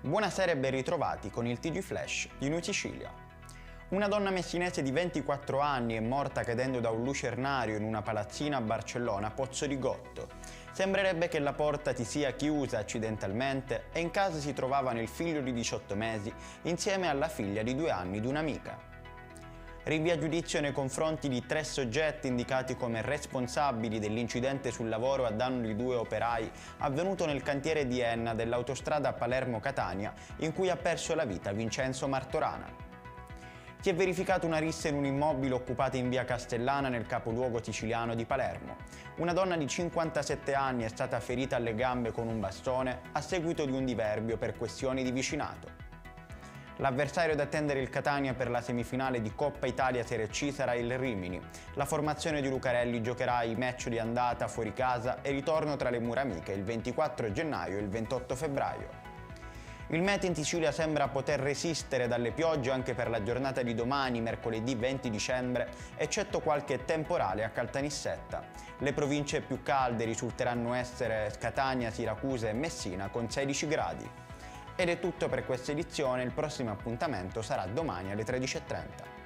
Buonasera e ben ritrovati con il TG Flash di New Sicilia. Una donna messinese di 24 anni è morta cadendo da un lucernario in una palazzina a Barcellona, Pozzo di Gotto. Sembrerebbe che la porta si sia chiusa accidentalmente e in casa si trovavano il figlio di 18 mesi insieme alla figlia di 2 anni di un'amica. Rinvia a giudizio nei confronti di 3 soggetti indicati come responsabili dell'incidente sul lavoro a danno di 2 operai avvenuto nel cantiere di Enna dell'autostrada Palermo-Catania, in cui ha perso la vita Vincenzo Martorana. Si è verificata una rissa in un immobile occupato in via Castellana nel capoluogo siciliano di Palermo. Una donna di 57 anni è stata ferita alle gambe con un bastone a seguito di un diverbio per questioni di vicinato. L'avversario da attendere il Catania per la semifinale di Coppa Italia Serie C sarà il Rimini. La formazione di Lucarelli giocherà i match di andata fuori casa e ritorno tra le mura amiche il 24 gennaio e il 28 febbraio. Il meteo in Sicilia sembra poter resistere dalle piogge anche per la giornata di domani, mercoledì 20 dicembre, eccetto qualche temporale a Caltanissetta. Le province più calde risulteranno essere Catania, Siracusa e Messina con 16 gradi. Ed è tutto per questa edizione, il prossimo appuntamento sarà domani alle 13:30.